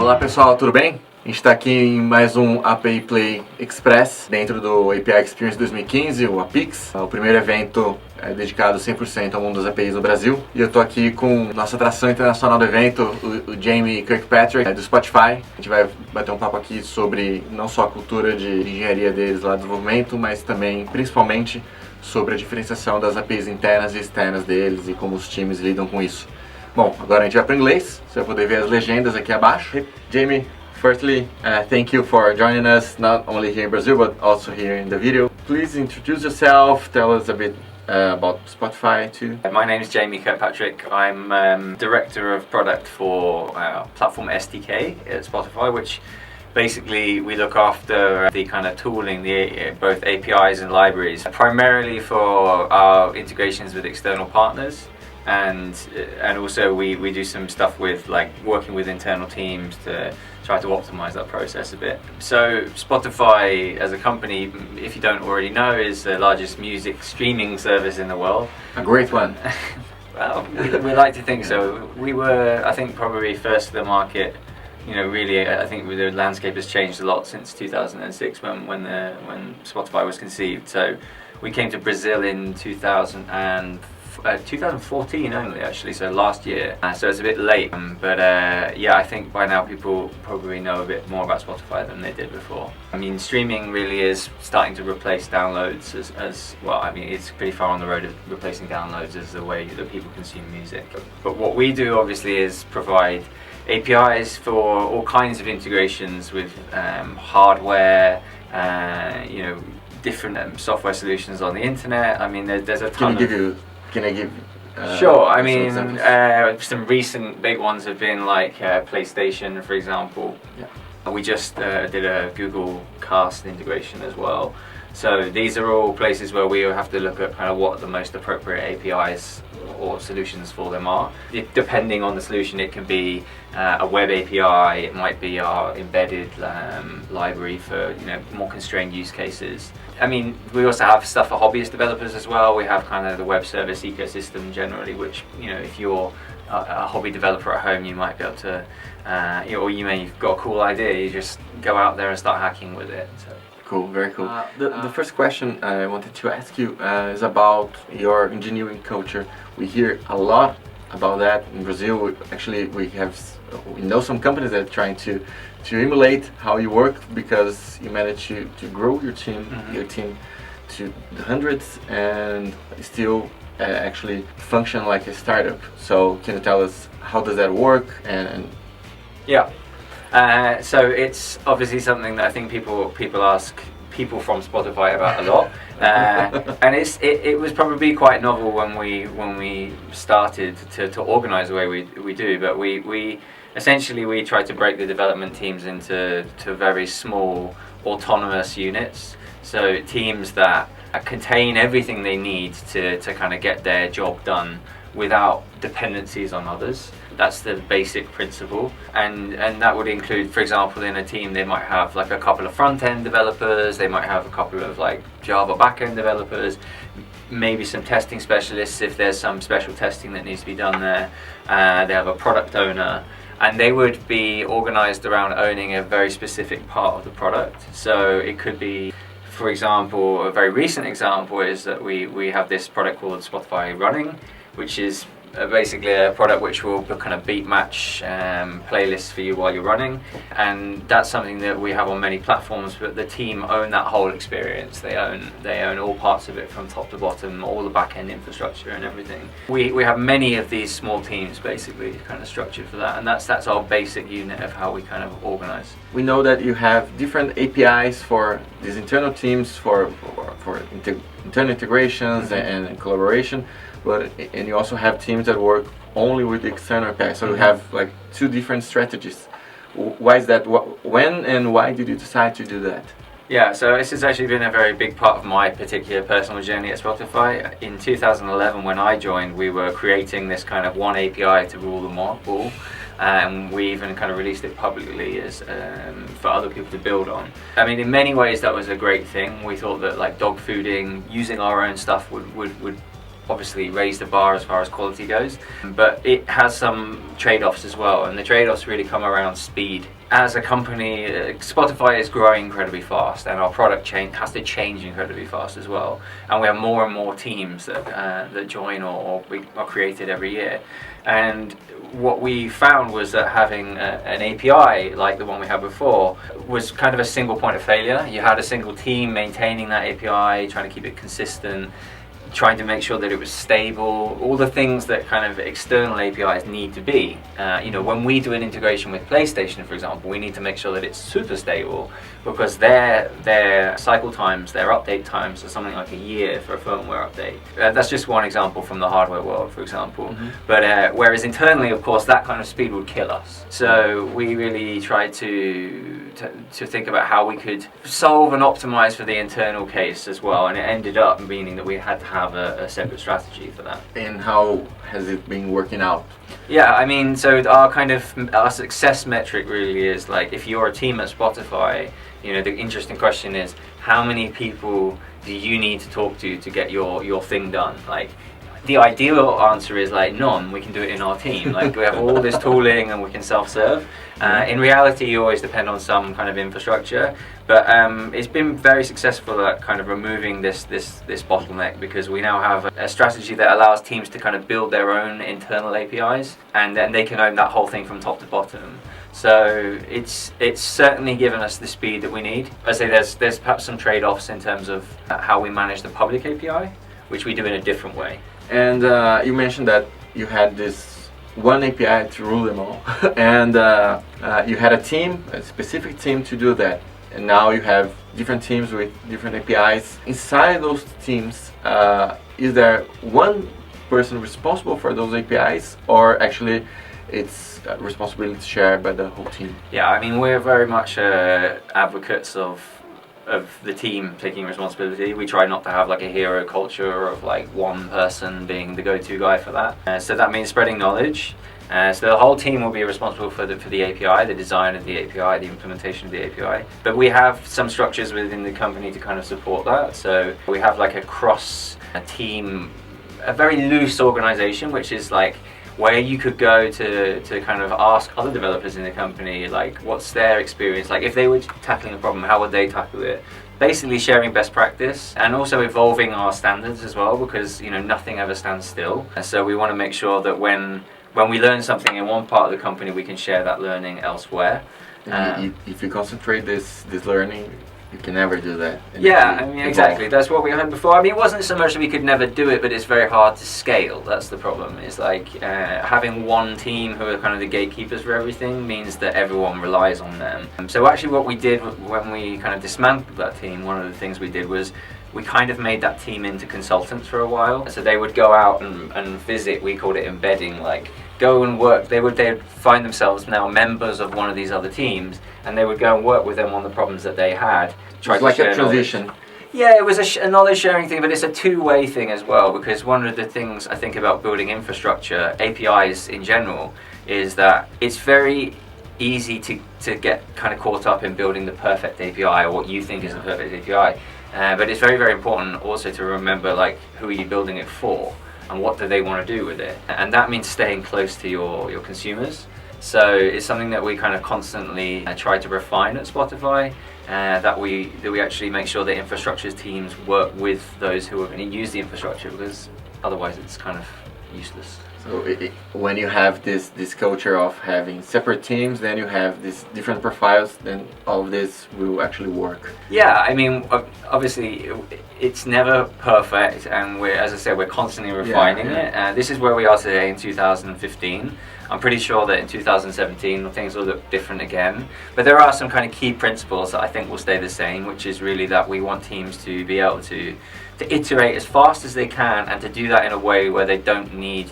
Olá pessoal, tudo bem? A gente está aqui em mais um API Play Express dentro do API Experience 2015, o APIX, o primeiro evento dedicado 100% ao mundo das APIs no Brasil. E eu estou aqui com nossa atração internacional do evento, o Jamie Kirkpatrick, do Spotify. A gente vai bater um papo aqui sobre não só a cultura de engenharia deles lá, desenvolvimento, mas também, principalmente, sobre a diferenciação das APIs internas e externas deles e como os times lidam com isso. Bom, agora a gente vai para o inglês, você vai poder ver as legendas aqui abaixo. Jamie, firstly, thank you for joining us, not only here in Brazil, but also here in the video. Please introduce yourself, tell us a bit about Spotify too. My name is Jamie Kirkpatrick. I'm Director of Product for Plataforma SDK at Spotify, which basically we look after the kind of tooling, both APIs and libraries, primarily for our integrations with external partners. And also we do some stuff with like working with internal teams to try to optimize that process a bit. So Spotify as a company, if you don't already know, is the largest music streaming service in the world. A great one. Well, we like to think so. We were, I think, probably first to the market. You know, really, I think the landscape has changed a lot since 2006 when Spotify was conceived. So we came to Brazil in 2014 only, actually, so last year, so it's a bit late, but yeah, I think by now people probably know a bit more about Spotify than they did before. I mean, streaming really is starting to replace downloads as well. I mean, it's pretty far on the road of replacing downloads as the way that people consume music. But what we do obviously is provide APIs for all kinds of integrations with hardware, you know, different software solutions on the internet. I mean, there's a ton Can I give sure, I mean, some recent big ones have been like PlayStation, for example. Yeah. We just did a Google Cast integration as well. So these are all places where we have to look at kind of what the most appropriate APIs or solutions for them are. Depending on the solution, it can be a web API, it might be our embedded library for, you know, more constrained use cases. I mean, we also have stuff for hobbyist developers as well. We have kind of the web service ecosystem generally, which, you know, if you're a hobby developer at home, you might be able to, or you may have got a cool idea, you just go out there and start hacking with it. So. Cool, very cool. The first question I wanted to ask you is about your engineering culture. We hear a lot about that in Brazil. Actually, we know some companies that are trying to emulate how you work because you managed to grow your team, to hundreds and still actually function like a startup. So can you tell us how does that work? And yeah. So it's obviously something that I think people ask people from Spotify about a lot, and it was probably quite novel when we started to organise the way we do. But we essentially try to break the development teams into very small autonomous units. So teams that contain everything they need to kind of get their job done without dependencies on others. That's the basic principle, and that would include, for example, in a team they might have like a couple of front-end developers, they might have a couple of like Java back-end developers, maybe some testing specialists if there's some special testing that needs to be done there. They have a product owner, and they would be organized around owning a very specific part of the product. So it could be, for example, a very recent example is that we have this product called Spotify Running, which is basically a product which will kind of beat match playlists for you while you're running, and that's something that we have on many platforms, but the team own that whole experience. They own all parts of it from top to bottom, all the back-end infrastructure and everything. We have many of these small teams basically kind of structured for that, and that's our basic unit of how we kind of organize. We know that you have different APIs for these internal teams for internal integrations and collaboration. And you also have teams that work only with the external API, so you have like two different strategies. Why is that? When and why did you decide to do that? Yeah, so this has actually been a very big part of my particular personal journey at Spotify. In 2011, when I joined, we were creating this kind of one API to rule them all. And we even kind of released it publicly as for other people to build on. I mean, in many ways that was a great thing. We thought that like dog fooding, using our own stuff would obviously raise the bar as far as quality goes, but it has some trade-offs as well, and the trade-offs really come around speed. As a company, Spotify is growing incredibly fast, and our product has to change incredibly fast as well. And we have more and more teams that join or are created every year. And what we found was that having an API like the one we had before was kind of a single point of failure. You had a single team maintaining that API, trying to keep it consistent, trying to make sure that it was stable, all the things that kind of external APIs need to be. When we do an integration with PlayStation, for example, we need to make sure that it's super stable, because their cycle times, their update times are something like a year for a firmware update. That's just one example from the hardware world, for example. Mm-hmm. But whereas internally, of course, that kind of speed would kill us. So we really tried to think about how we could solve and optimize for the internal case as well, and it ended up meaning that we had to have a separate strategy for that. And how has it been working out? Yeah, I mean, so our success metric really is like, if you're a team at Spotify, the interesting question is, how many people do you need to talk to get your thing done? Like, the ideal answer is like none. We can do it in our team. Like, we have all this tooling and we can self-serve. In reality, you always depend on some kind of infrastructure, but it's been very successful at kind of removing this bottleneck, because we now have a strategy that allows teams to kind of build their own internal APIs, and then they can own that whole thing from top to bottom. So it's certainly given us the speed that we need. I say there's perhaps some trade-offs in terms of how we manage the public API, which we do in a different way. And you mentioned that you had this one API to rule them all, and you had a specific team to do that. And now you have different teams with different APIs. Inside those teams, is there one person responsible for those APIs, or actually it's responsibility shared by the whole team? Yeah, I mean, we're very much advocates of the team taking responsibility. We try not to have like a hero culture of like one person being the go-to guy for that. So that means spreading knowledge. So the whole team will be responsible for the API, the design of the API, the implementation of the API. But we have some structures within the company to kind of support that. So we have like a team, a very loose organization, which is like where you could go to kind of ask other developers in the company, like, what's their experience? Like, if they were tackling a problem, how would they tackle it? Basically sharing best practice, and also evolving our standards as well, because nothing ever stands still. And so we want to make sure that when we learn something in one part of the company, we can share that learning elsewhere. If you concentrate this learning, you can never do that. Yeah, I mean, exactly. That's what we had before. I mean, it wasn't so much that we could never do it, but it's very hard to scale. That's the problem. It's like having one team who are kind of the gatekeepers for everything means that everyone relies on them. So actually what we did when we kind of dismantled that team, one of the things we did was we kind of made that team into consultants for a while. So they would go out and visit, we called it embedding, like go and work. They'd find themselves now members of one of these other teams, and they would go and work with them on the problems that they had. It's like a transition. Knowledge. Yeah, it was a knowledge sharing thing, but it's a two-way thing as well, because one of the things I think about building infrastructure, APIs in general, is that it's very easy to get kind of caught up in building the perfect API, or what you think is the perfect API. But it's very, very important also to remember, like, who are you building it for, and what do they want to do with it? And that means staying close to your consumers. So it's something that we kind of constantly try to refine at Spotify, that we actually make sure that infrastructure teams work with those who are going to use the infrastructure, because otherwise it's kind of useless. So when you have this culture of having separate teams, then you have these different profiles, then all of this will actually work. Yeah, I mean, obviously it's never perfect, and as I said, we're constantly refining it. This is where we are today in 2015. I'm pretty sure that in 2017 things will look different again, but there are some kind of key principles that I think will stay the same, which is really that we want teams to be able to iterate as fast as they can, and to do that in a way where they don't need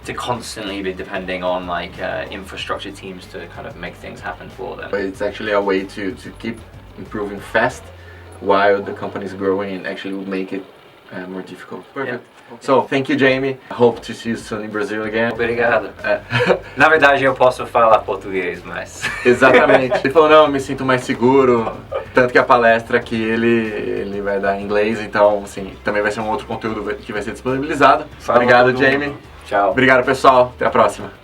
to constantly be depending on like infrastructure teams to kind of make things happen for them. But it's actually a way to keep improving fast while the company is growing, and actually will make it more difficult. Perfect. Yeah. Okay. So, thank you, Jamie. I hope to see you soon in Brazil again. Obrigado. Na verdade, eu posso falar português, mas... Exatamente. Ele falou, não, eu me sinto mais seguro. Tanto que a palestra aqui, ele vai dar em inglês, então, assim, também vai ser um outro conteúdo que vai ser disponibilizado. Fala. Obrigado, Jamie. Tchau. Obrigado, pessoal. Até a próxima.